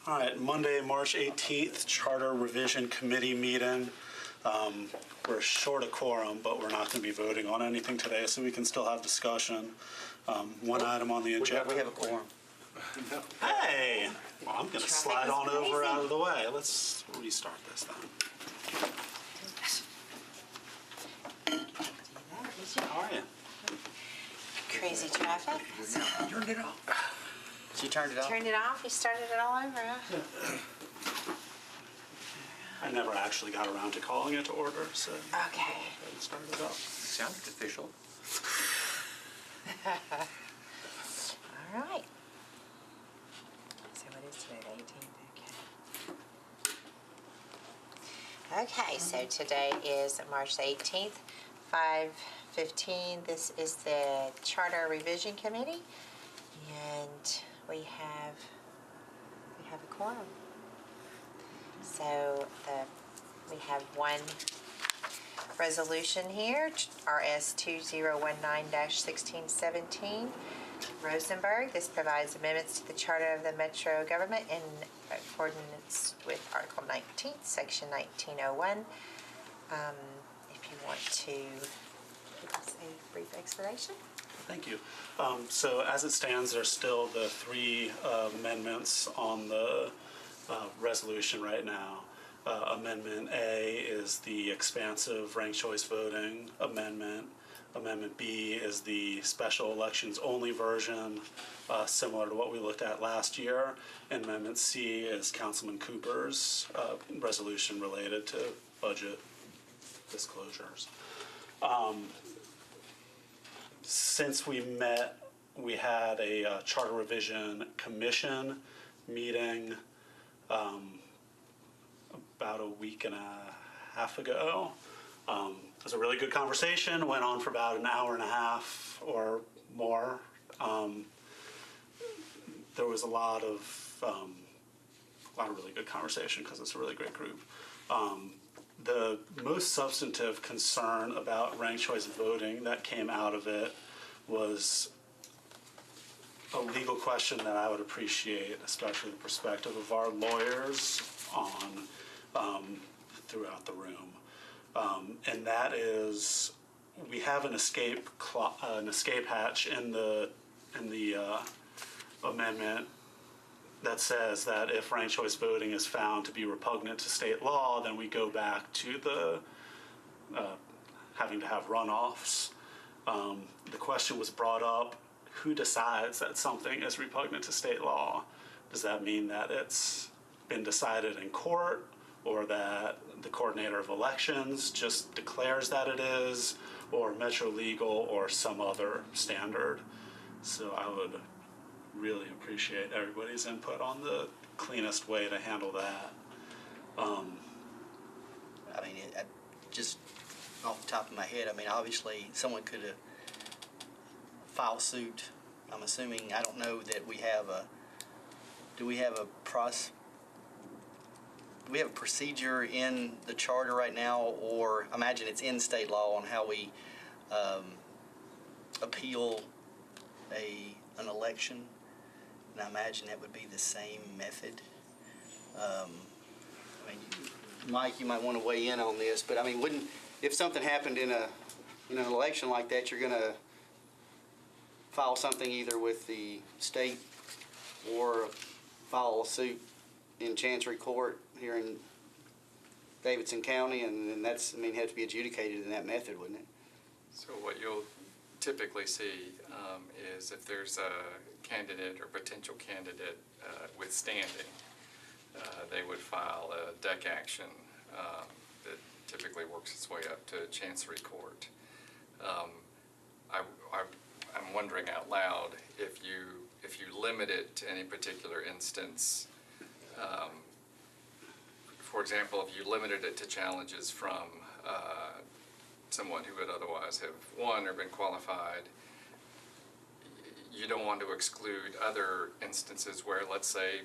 All right, Monday, March 18th, Charter Revision Committee meeting. We're short of quorum, but we're not going to be voting on anything today, so we can still have discussion. One item on the agenda. We have a quorum. Hey! Well, I'm going to slide on over out of the way. Let's restart this then. How are you? Crazy traffic. Turned it off. She turned it off? Turned it off? You started it all over, huh? I never actually got around to calling it to order, so Okay. it started up. Sounded official. All right. So what is today, the 18th? Okay. Okay, so today is March the 18th, 5:15. This is the Charter Revision Committee, and we have a quorum. So we have one resolution here, RS 2019-1617, Rosenberg. This provides amendments to the Charter of the Metro Government in accordance with Article 19, Section 1901. If you want to give us a brief explanation. Thank you. So as it stands, there's still the three amendments on the resolution right now. Amendment A is the expansive ranked choice voting amendment. Amendment B is the special elections only version, similar to what we looked at last year. And Amendment C is Councilman Cooper's resolution related to budget disclosures. Since we met, we had a Charter Revision Commission meeting about a week and a half ago. It was a really good conversation, went on for about an hour and a half or more. There was a lot of really good conversation because it's a really great group. The most substantive concern about ranked choice voting that came out of it was a legal question that I would appreciate, especially the perspective of our lawyers on throughout the room. And that is, we have an escape hatch in the amendment that says that if ranked choice voting is found to be repugnant to state law, then we go back to the having to have runoffs. The question was brought up, who decides that something is repugnant to state law? Does that mean that it's been decided in court, or that the coordinator of elections just declares that it is, or Metro Legal, or some other standard? So I would really appreciate everybody's input on the cleanest way to handle that. I mean, just off the top of my head, I mean, obviously someone could have filed suit. I'm assuming, I don't know that we have do we have a procedure in the charter right now, or I imagine it's in state law on how we appeal an election, and I imagine that would be the same method. I mean, Mike, you might want to weigh in on this, but I mean, if something happened in an election like that, you're going to file something either with the state or file a suit in Chancery Court here in Davidson County, and then that's, I mean, have to be adjudicated in that method, wouldn't it? So what you'll typically see is if there's a candidate or potential candidate withstanding, they would file a deck action that typically works its way up to Chancery Court. I'm wondering out loud if you limit it to any particular instance. For example, if you limited it to challenges from someone who would otherwise have won or been qualified, you don't want to exclude other instances where, let's say,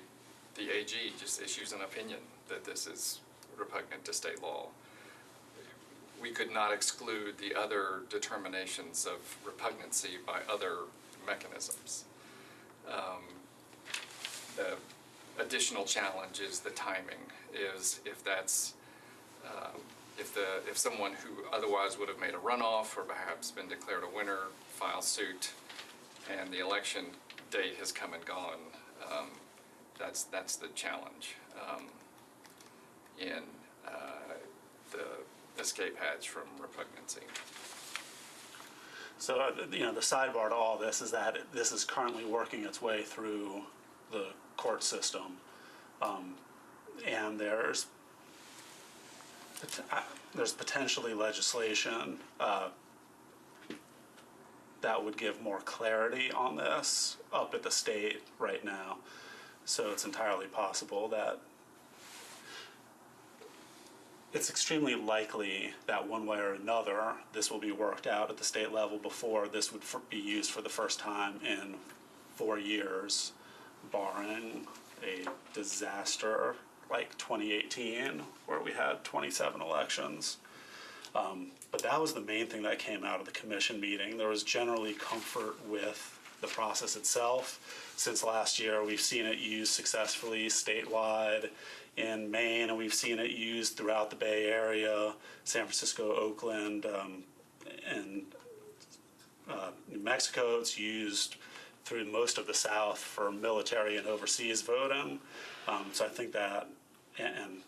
the AG just issues an opinion that this is repugnant to state law. We could not exclude the other determinations of repugnancy by other mechanisms. additional challenge is the timing, is if that's, if someone who otherwise would have made a runoff or perhaps been declared a winner files suit and the election date has come and gone, that's the challenge in the escape hatch from repugnancy. So, the sidebar to all this is that this is currently working its way through the court system. And there's potentially legislation that would give more clarity on this up at the state right now. So it's entirely possible that it's extremely likely that one way or another this will be worked out at the state level before this would be used for the first time in 4 years, barring a disaster like 2018 where we had 27 elections. But that was the main thing that came out of the commission meeting. There was generally comfort with the process itself. Since last year, we've seen it used successfully statewide in Maine, and we've seen it used throughout the Bay Area, San Francisco, Oakland, and New Mexico. It's used through most of the South for military and overseas voting. So I think that, and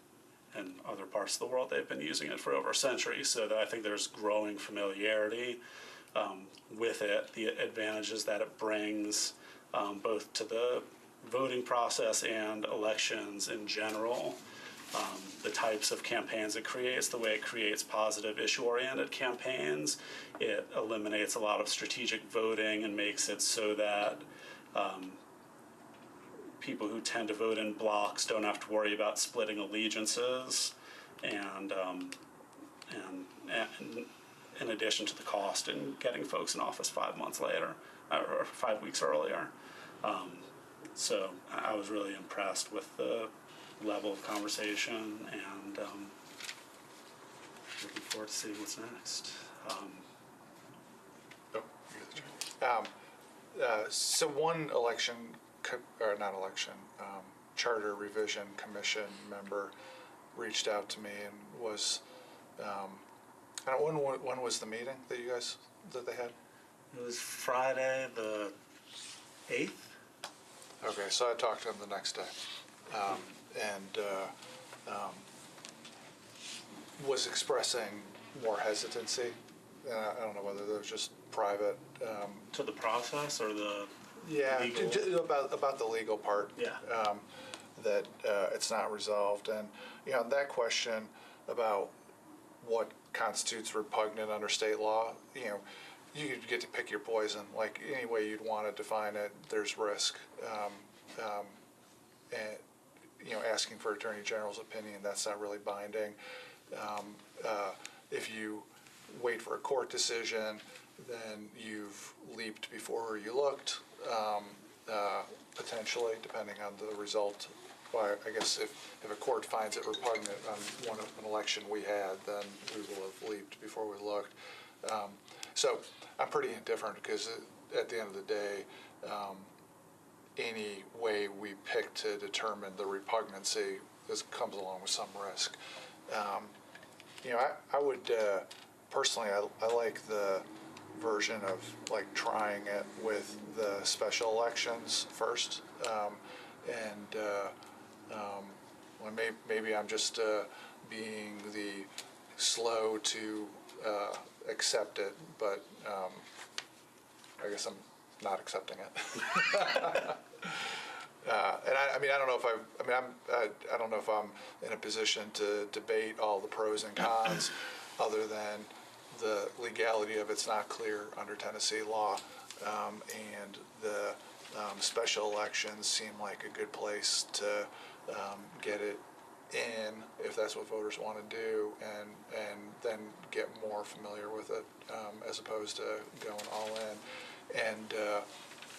other parts of the world, they've been using it for over a century. So that I think there's growing familiarity with it, the advantages that it brings both to the voting process and elections in general, the types of campaigns it creates, the way it creates positive issue-oriented campaigns. It eliminates a lot of strategic voting and makes it so that people who tend to vote in blocks don't have to worry about splitting allegiances, and in addition to the cost in getting folks in office 5 months later or 5 weeks earlier. So I was really impressed with the level of conversation, and looking forward to seeing what's next. So one election, or not election, charter revision commission member reached out to me and was, I don't know, when was the meeting that they had? It was Friday the 8th. Okay, so I talked to him the next day, and was expressing more hesitancy. I don't know whether that was just private. To the process or the Yeah, legal? about the legal part. Yeah. That it's not resolved, and that question about what constitutes repugnant under state law, you get to pick your poison. Like any way you'd want to define it, there's risk. And asking for Attorney General's opinion, that's not really binding. If you wait for a court decision, then you've leaped before you looked, potentially, depending on the result. Well, I guess if a court finds it repugnant on an election we had, then we will have leaped before we looked. So I'm pretty indifferent because at the end of the day, any way we pick to determine the repugnancy comes along with some risk. I would personally, I like the version of like trying it with the special elections first, well, maybe I'm just being the slow to accept it, but I guess I'm not accepting it. And I don't know if I don't know if I'm in a position to debate all the pros and cons, other than the legality of it's not clear under Tennessee law, and the special elections seem like a good place to get it in if that's what voters want to do, and then get more familiar with it, as opposed to going all in.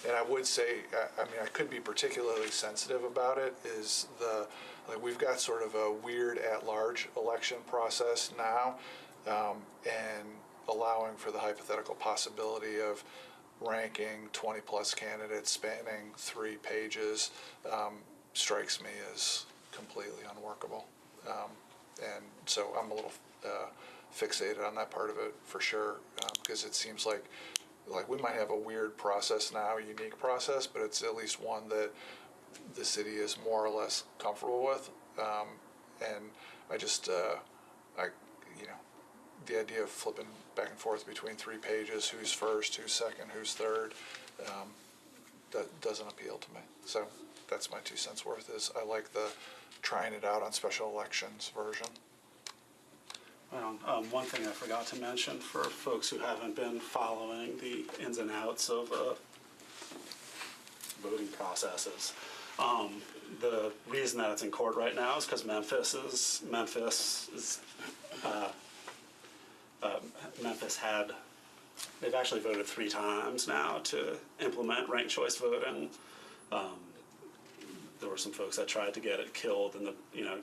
And I would say, I could be particularly sensitive about it, is we've got sort of a weird at-large election process now, and allowing for the hypothetical possibility of ranking 20-plus candidates spanning 3 pages strikes me as completely unworkable. And so I'm a little fixated on that part of it for sure, because it seems like we might have a weird process now, a unique process, but it's at least one that the city is more or less comfortable with. And I just, the idea of flipping back and forth between 3 pages, who's first, who's second, who's third, that doesn't appeal to me. So that's my 2 cents worth. Is I like the trying it out on special elections version. Well, one thing I forgot to mention for folks who haven't been following the ins and outs of voting processes, the reason that it's in court right now is because Memphis had, they've actually voted 3 times now to implement ranked choice voting. There were some folks that tried to get it killed and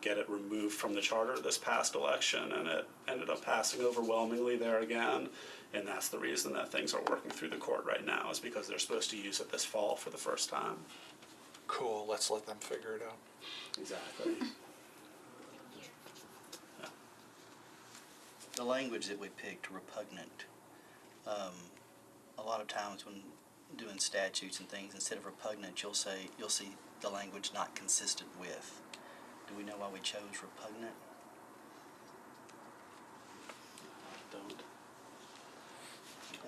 get it removed from the charter this past election, and it ended up passing overwhelmingly there again. And that's the reason that things are working through the court right now, is because they're supposed to use it this fall for the first time. Cool. Let's let them figure it out. Exactly. Yeah. The language that we picked, repugnant, a lot of times when doing statutes and things, instead of repugnant, you'll see the language not consistent with. Do we know why we chose repugnant? Don't.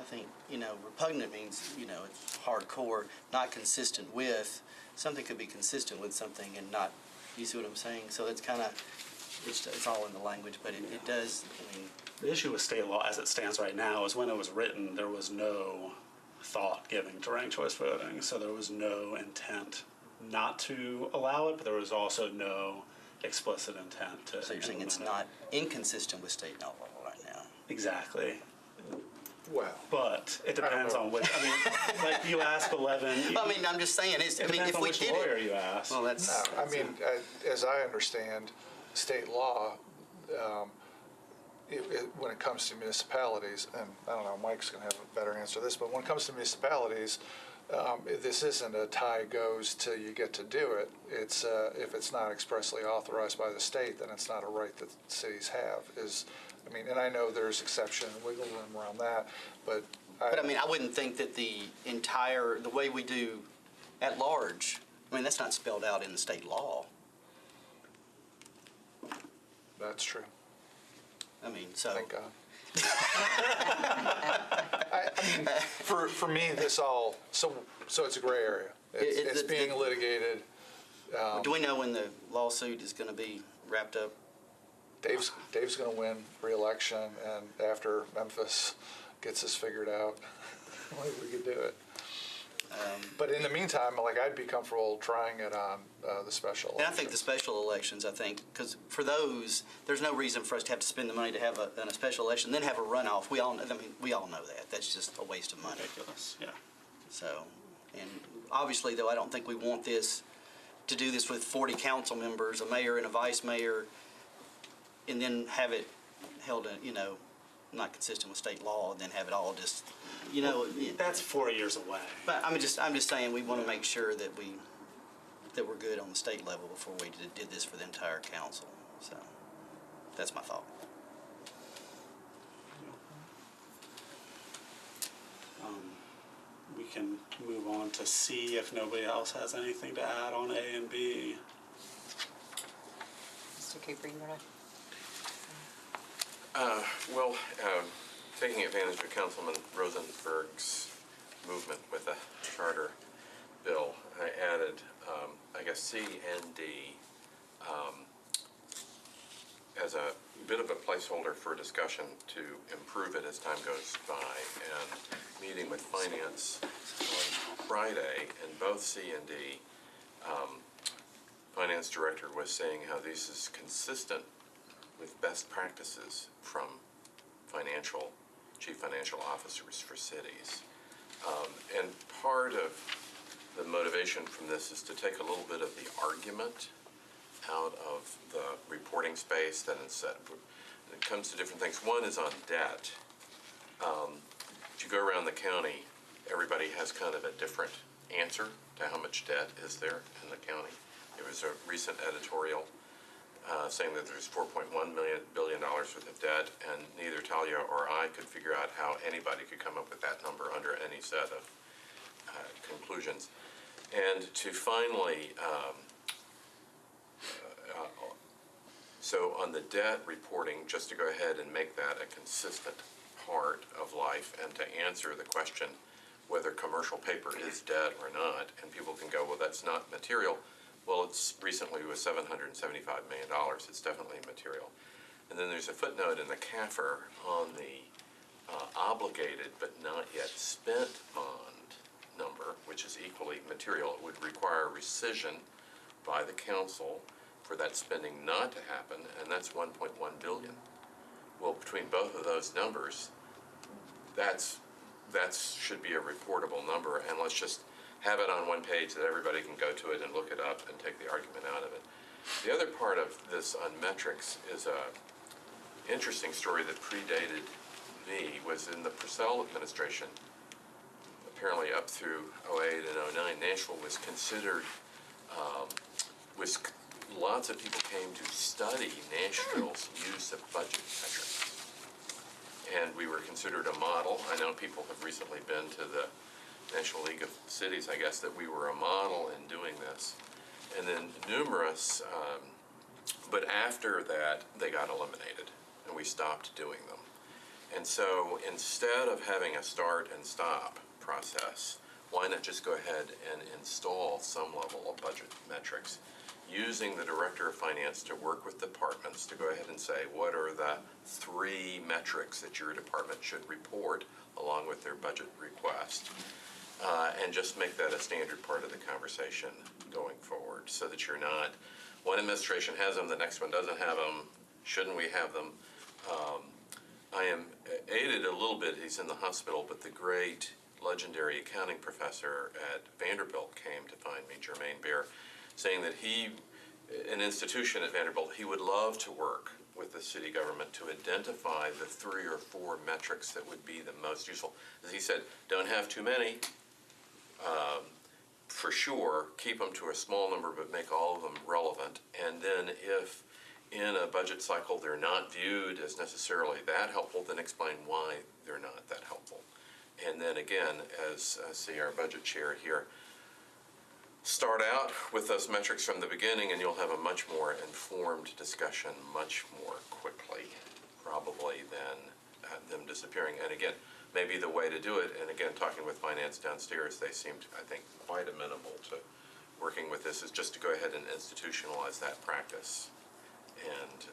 I think, repugnant means, it's hardcore, not consistent with. Something could be consistent with something and not, you see what I'm saying? So it's kind of, it's all in the language, but it does, The issue with state law as it stands right now is when it was written, there was no thought given to ranked choice voting, so there was no intent not to allow it, but there was also no explicit intent to. so you're saying it's implement not inconsistent with state law right now? it. Exactly. Well, But it depends know. on which, like you ask 11. I'm just saying, It depends if on we which did lawyer it. you ask. Well, that's. no, as I understand state law, when it comes to municipalities, and I don't know, Mike's going to have a better answer to this, but when it comes to municipalities, this isn't a tie goes till you get to do it. It's if it's not expressly authorized by the state, then it's not a right that cities have. And I know there's exception and wiggle room around that, but But I wouldn't think that the way we do at large, that's not spelled out in the state law. that's true. So. Thank God. For me, this all so it's a gray area. It's being litigated. Do we know when the lawsuit is going to be wrapped up? Dave's going to win re-election, and after Memphis gets this figured out, we could do it. But in the meantime, I'd be comfortable trying it on the special And I think the special elections, because for those, there's no reason for us to have to spend the money to have a special election, then have a runoff. We all know that. That's just a waste of money. Ridiculous. Yeah. So, and obviously, though, I don't think we want to do this with 40 council members, a mayor and a vice mayor, and then have it held, not consistent with state law, and then have it all just, That's 4 years away. But I'm just saying we want to make sure that we're good on the state level before we did this for the entire council. So that's my thought. We can move on to C if nobody else has anything to add on A and B. Mr. Cooper, you want to? Taking advantage of Councilman Rosenberg's movement with the charter bill, I added, C and D as a bit of a placeholder for discussion to improve it as time goes by. And meeting with Finance on Friday, and both C and D, Finance Director was saying how this is consistent with best practices from chief financial officers for cities. And part of the motivation from this is to take a little bit of the argument out of the reporting space that instead it comes to different things. One is on debt. If you go around the county, everybody has kind of a different answer to how much debt is there in the county. It was a recent editorial saying that there's $4.1 billion worth of debt, and neither Talia or I could figure out how anybody could come up with that number under any set of conclusions. And to finally, so on the debt reporting, just to go ahead and make that a consistent part of life and to answer the question whether commercial paper is debt or not, and people can go, well, that's not material. Well, it's recently was $775 million. It's definitely material. And then there's a footnote in the CAFR on the obligated but not yet spent bond number, which is equally material. It would require rescission by the council for that spending not to happen, and that's $1.1 billion. Well, between both of those numbers, that should be a reportable number, and let's just have it on one page that everybody can go to it and look it up and take the argument out of it. The other part of this on metrics is a interesting story that predated me, was in the Purcell administration, apparently up through 08 and 09, Nashville was considered, lots of people came to study Nashville's use of budget metrics. And we were considered a model. I know people have recently been to the National League of Cities, I guess, that we were a model in doing this. And then numerous, but after that, they got eliminated, and we stopped doing them. And so instead of having a start and stop process, why not just go ahead and install some level of budget metrics, using the Director of Finance to work with departments to go ahead and say, what are the 3 metrics that your department should report along with their budget request, and just make that a standard part of the conversation going forward, so that you're not, one administration has them, the next one doesn't have them, shouldn't we have them? I am aided a little bit, he's in the hospital, but the great legendary accounting professor at Vanderbilt came to find me, Jermaine Bear, saying that an institution at Vanderbilt, he would love to work with the city government to identify the 3 or 4 metrics that would be the most useful. As he said, don't have too many, for sure, keep them to a small number, but make all of them relevant. And then if in a budget cycle they're not viewed as necessarily that helpful, then explain why they're not that helpful. And then again, as I see our budget chair here, start out with those metrics from the beginning, and you'll have a much more informed discussion much more quickly, probably, than them disappearing. And again, maybe the way to do it, and again, talking with finance downstairs, they seemed, I think, quite amenable to working with this, is just to go ahead and institutionalize that practice and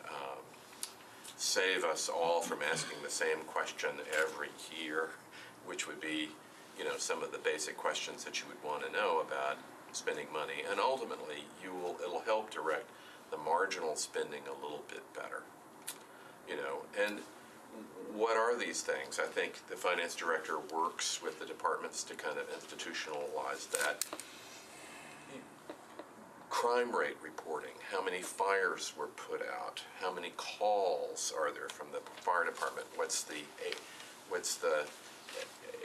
save us all from asking the same question every year, which would be, some of the basic questions that you would want to know about spending money, and ultimately it'll help direct the marginal spending a little bit better. And what are these things? I think the finance director works with the departments to kind of institutionalize that. Crime rate reporting, how many fires were put out, how many calls are there from the fire department, what's the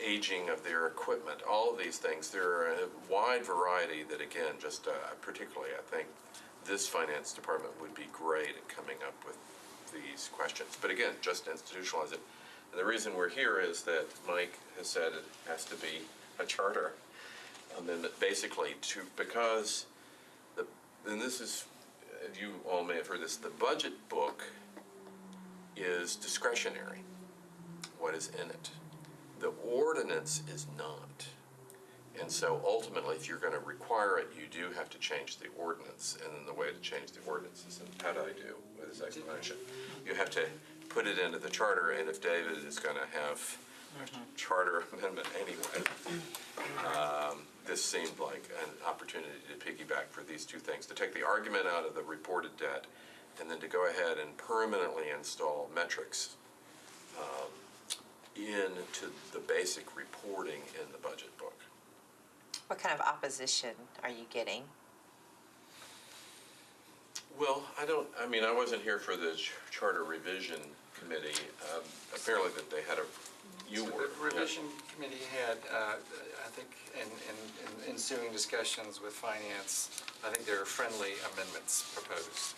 aging of their equipment, all of these things. There are a wide variety that, again, just particularly I think this finance department would be great at coming up with these questions. But again, just institutionalize it. And the reason we're here is that Mike has said it has to be a charter amendment, basically, because and this is, you all may have heard this, the budget book is discretionary, what is in it. The ordinance is not. And so ultimately, if you're going to require it, you do have to change the ordinance. And then the way to change the ordinance is, and how do I do with this explanation? You have to put it into the charter, and if David is going to have charter amendment anyway, this seemed like an opportunity to piggyback for these two things, to take the argument out of the reported debt, and then to go ahead and permanently install metrics into the basic reporting in the budget book. What kind of opposition are you getting? Well, I wasn't here for the charter revision committee. Apparently that they had a you So were. the revision committee had, I think, in ensuing discussions with finance, I think there are friendly amendments proposed.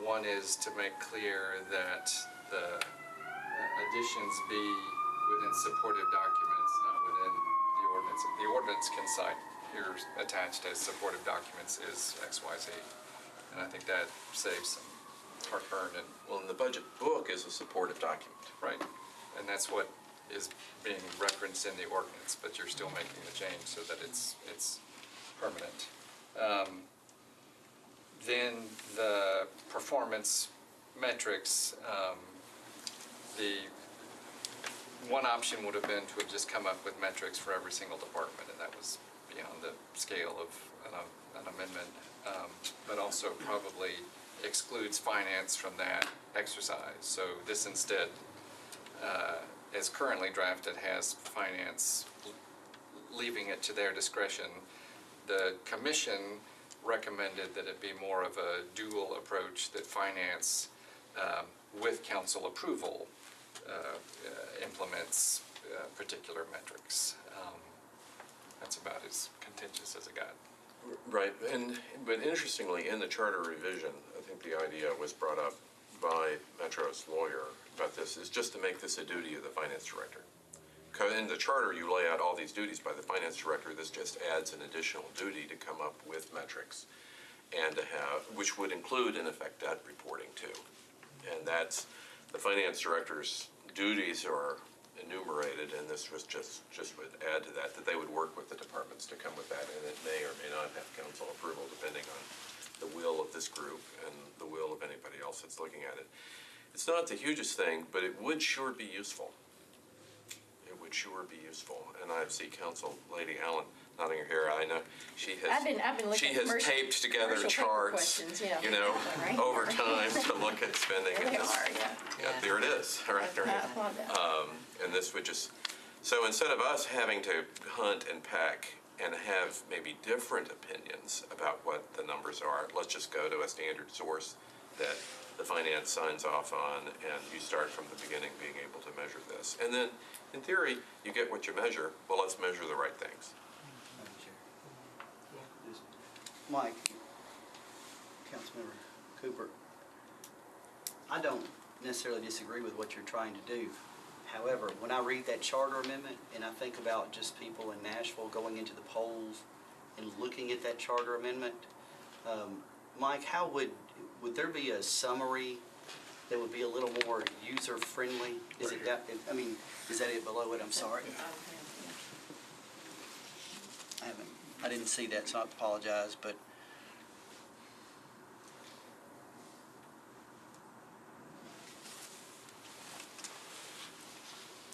One is to make clear that the additions be within supportive documents, not within the ordinance. The ordinance can cite, here's attached as supportive documents is X, Y, Z. And I think that saves some heartburn and, Well, and the budget book is a supportive document. right, and that's what is being referenced in the ordinance, but you're still making the change so that it's permanent. Then the performance metrics, the one option would have been to have just come up with metrics for every single department, and that was beyond the scale of an amendment, but also probably excludes finance from that exercise. So this instead, as currently drafted, has finance leaving it to their discretion. The commission recommended that it be more of a dual approach, that finance, with council approval, implements particular metrics. That's about as contentious as it got. Right, but interestingly, in the charter revision, I think the idea was brought up by Metro's lawyer about this, is just to make this a duty of the finance director. Because in the charter, you lay out all these duties by the finance director. This just adds an additional duty to come up with metrics and to have, which would include, in effect, debt reporting too. And that's, the finance director's duties are enumerated, and this was just would add to that they would work with the departments to come with that, and it may or may not have council approval depending on the will of this group and the will of anybody else that's looking at it. It's not the hugest thing, but it would sure be useful. It would sure be useful, and I see Council Lady Allen nodding her hair. I know she has. I've been looking she at has commercial- taped together commercial paper charts, questions, yeah. you know, Right. over time to look at spending. There and they this- are, yeah. Yeah, there it is. Right, I right. applaud that. And this would just, so instead of us having to hunt and peck and have maybe different opinions about what the numbers are, let's just go to a standard source that the finance signs off on, and you start from the beginning being able to measure this. And then, in theory, you get what you measure. Well, let's measure the right things. Madam Chair. Just- Mike, Councilmember Cooper, I don't necessarily disagree with what you're trying to do. However, when I read that charter amendment and I think about just people in Nashville going into the polls and looking at that charter amendment, Mike, how would there be a summary that would be a little more user-friendly? Is it that, I mean, is that it below it? I'm sorry. I didn't see that, so I apologize, but.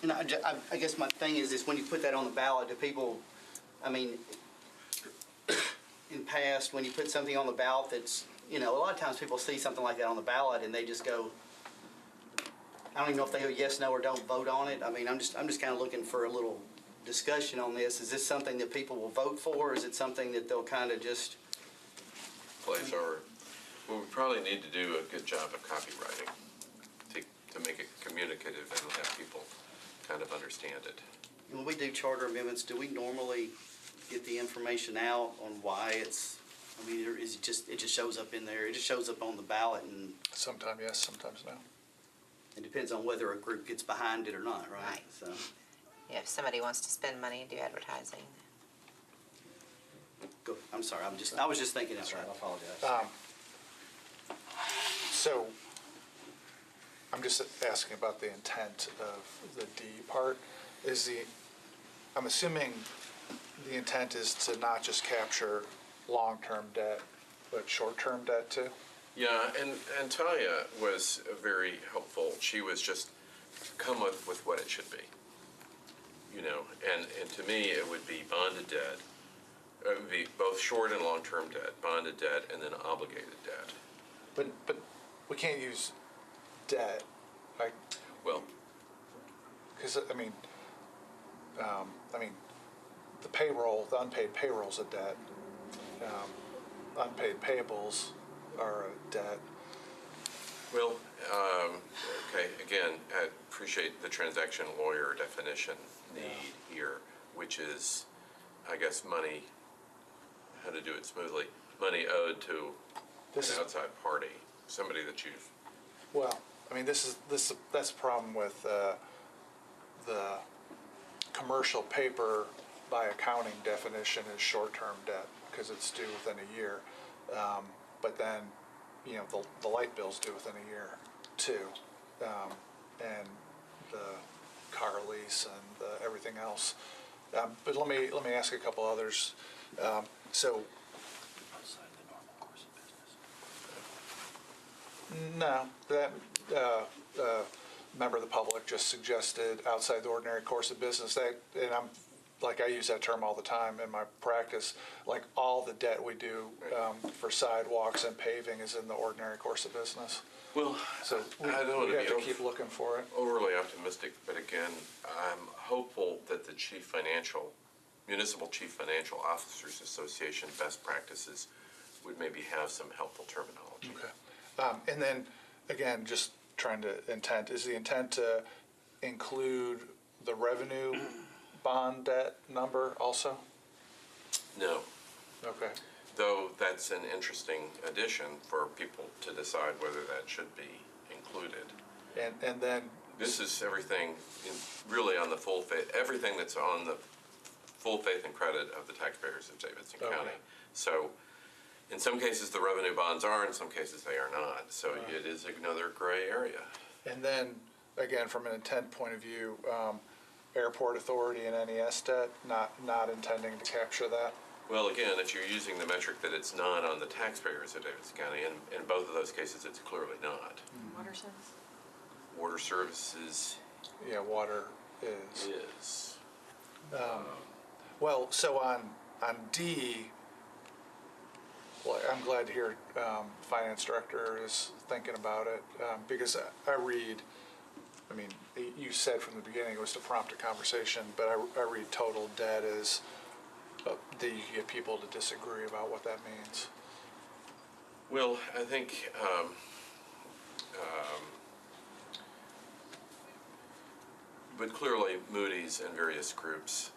And I guess my thing is when you put that on the ballot, do people, I mean, in past, when you put something on the ballot that's, you know, a lot of times people see something like that on the ballot and they just go, I don't even know if they go yes, no, or don't vote on it. I mean, I'm just kind of looking for a little discussion on this. Is this something that people will vote for, or is it something that they'll kind of just? Place our, well, we probably need to do a good job of copywriting to make it communicative and have people kind of understand it. When we do charter amendments, do we normally get the information out on why it's, I mean, is it just shows up in there, it just shows up on the ballot, and Sometimes yes, sometimes no. it depends on whether a group gets behind it or not, right? Right. So, If somebody wants to spend money and do advertising. go, I'm sorry, I was just thinking out loud, I apologize. So I'm just asking about the intent of the D part. I'm assuming the intent is to not just capture long-term debt, but short-term debt too? Yeah, and Talia was very helpful. She was just come up with what it should be. You know, and to me, it would be bonded debt. It would be both short and long-term debt, bonded debt, and then obligated debt. But we can't use debt, like, Well, because, I mean, the payroll, the unpaid payroll's a debt. Unpaid payables are a debt. Well, okay, again, I appreciate the transaction lawyer definition need here, which is, I guess, money, how to do it smoothly, money owed to an This is- outside party, somebody that you've, Well, I mean, that's the problem with the commercial paper by accounting definition is short-term debt because it's due within a year. But then, you know, the light bill's due within a year too, and the car lease and the everything else. But let me ask a couple others. So. Outside the normal course of business. No, that member of the public just suggested outside the ordinary course of business. That, and I use that term all the time in my practice. Like all the debt we do for sidewalks and paving is in the ordinary course of business. well, So we I don't want have to to be keep looking for it. overly optimistic, but again, I'm hopeful that the Municipal Chief Financial Officers Association best practices would maybe have some helpful terminology. Okay. And then, again, just trying to is the intent to include the revenue bond debt number also? No, Okay. though that's an interesting addition for people to decide whether that should be included. And then, This is everything, really on the full faith, everything that's on the full faith and credit of the taxpayers of Davidson Okay. County. So in some cases, the revenue bonds are, in some cases, they are not. So it is another gray area. and then, again, from an intent point of view, airport authority and NES debt, not intending to capture that? Well, again, if you're using the metric that it's not on the taxpayers of Davidson County, and in both of those cases, it's clearly not. Water service? Water services Yeah, water is. is. Well, so on D, well, I'm glad to hear finance director is thinking about it, because I read, I mean, you said from the beginning it was to prompt a conversation, but I read total debt as that you get people to disagree about what that means. Well, I think but clearly Moody's and various groups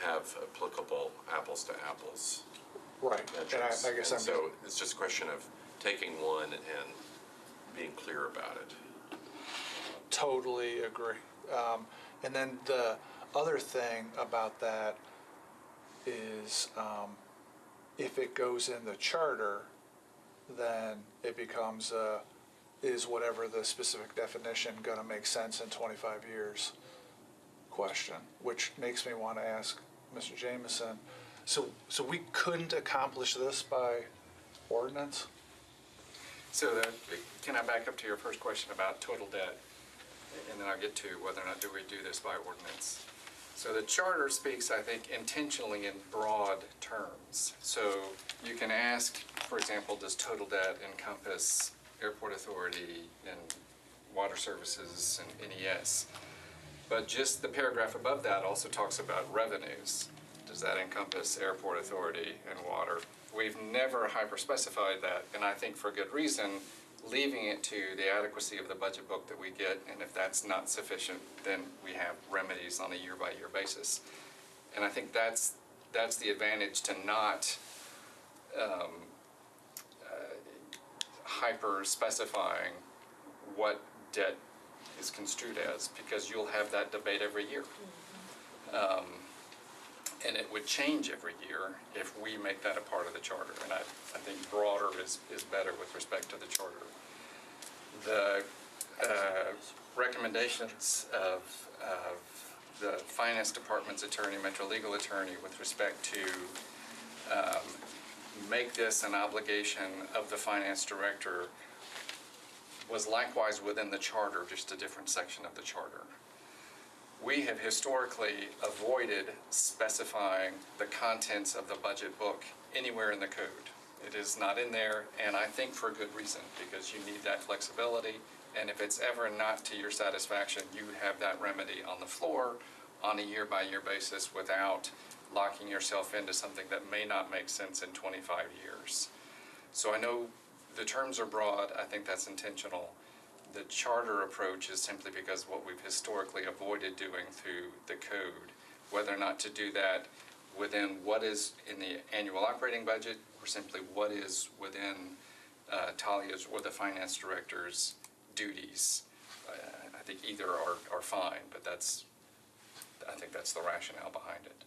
have applicable apples to apples Right. metrics. And I guess And I'm so it's just a question of taking one and being clear about it. totally agree. And then the other thing about that is if it goes in the charter, then it becomes is whatever the specific definition going to make sense in 25 years question, which makes me want to ask Mr. Jameson, so we couldn't accomplish this by ordinance? So can I back up to your first question about total debt? And then I'll get to whether or not do we do this by ordinance. So the charter speaks, I think, intentionally in broad terms. So you can ask, for example, does total debt encompass airport authority and water services and NES? But just the paragraph above that also talks about revenues. Does that encompass airport authority and water? We've never hyper-specified that, and I think for good reason, leaving it to the adequacy of the budget book that we get, and if that's not sufficient, then we have remedies on a year-by-year basis. And I think that's the advantage to not hyper-specifying what debt is construed as, because you'll have that debate every year. And it would change every year if we make that a part of the charter. And I think broader is better with respect to the charter. The recommendations of the Finance Department's attorney, Metro Legal attorney, with respect to make this an obligation of the finance director was likewise within the charter, just a different section of the charter. We have historically avoided specifying the contents of the budget book anywhere in the code. It is not in there, and I think for good reason, because you need that flexibility, and if it's ever not to your satisfaction, you have that remedy on the floor on a year-by-year basis without locking yourself into something that may not make sense in 25 years. So I know the terms are broad. I think that's intentional. The charter approach is simply because what we've historically avoided doing through the code, whether or not to do that within what is in the annual operating budget or simply what is within Talia's or the finance director's duties. I think either are fine, but I think that's the rationale behind it.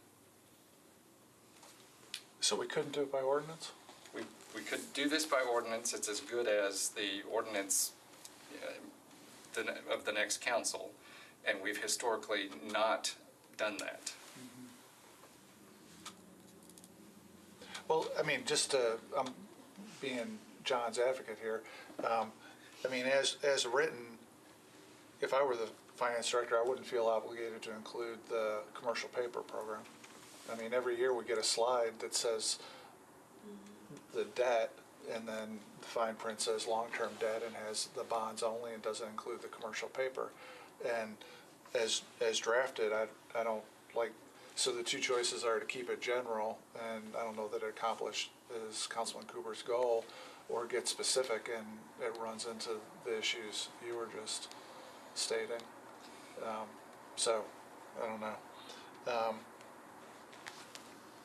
So we couldn't do it by ordinance? We could do this by ordinance. It's as good as the ordinance of the next council, and we've historically not done that. Well, I mean, just I'm being John's advocate here. I mean, as written, if I were the finance director, I wouldn't feel obligated to include the commercial paper program. I mean, every year we get a slide that says the debt, and then the fine print says long-term debt and has the bonds only and doesn't include the commercial paper. And as drafted, I don't like, so the two choices are to keep it general, and I don't know that it accomplished Councilman Cooper's goal, or get specific, and it runs into the issues you were just stating. So, I don't know.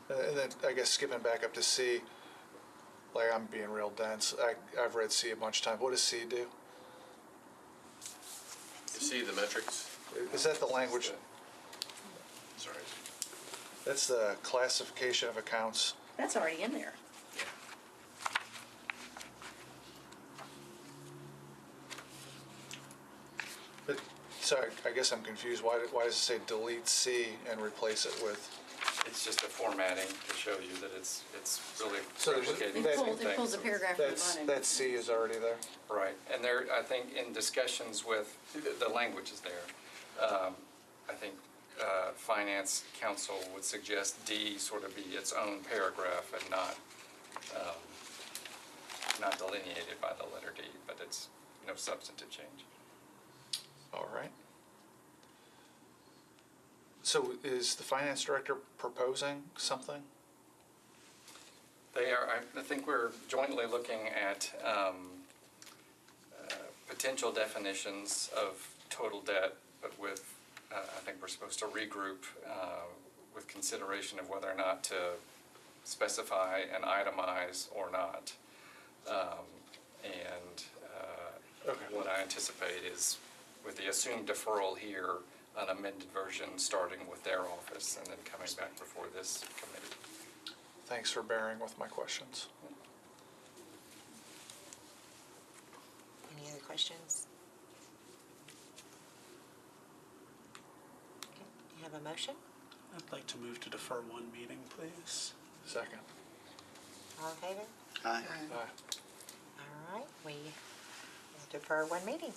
And then, I guess skipping back up to C, like I'm being real dense. I've read C a bunch of times. What does C do? You see the metrics? Is that the language? Sorry. That's the classification of accounts. That's already in there. But, so I guess I'm confused. Why does it say delete C and replace it with? It's just a formatting to show you that it's really So there's- replicating that- the same It pulls a thing. paragraph from the bottom. That C is already there. Right, and there, I think in discussions with, the language is there. I think Finance Council would suggest D sort of be its own paragraph and not delineated by the letter D, but it's no substantive change. All right. So is the finance director proposing something? They are, I think we're jointly looking at potential definitions of total debt, but with, I think we're supposed to regroup with consideration of whether or not to specify and itemize or not. What I anticipate is with the assumed deferral here, an amended version starting with their office and then coming back before this committee. Thanks for bearing with my questions. Any other questions? Okay, you have a motion? I'd like to move to defer one meeting, please. Second. All in favor? Aye. Aye. All right, we will defer one meeting.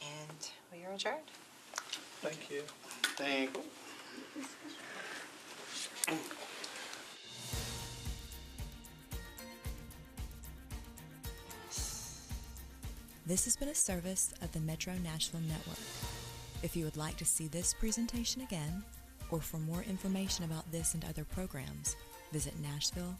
And we are adjourned. Thank you. Thank. This has been a service of the Metro Nashville Network. If you would like to see this presentation again, or for more information about this and other programs, visit nashville.gov.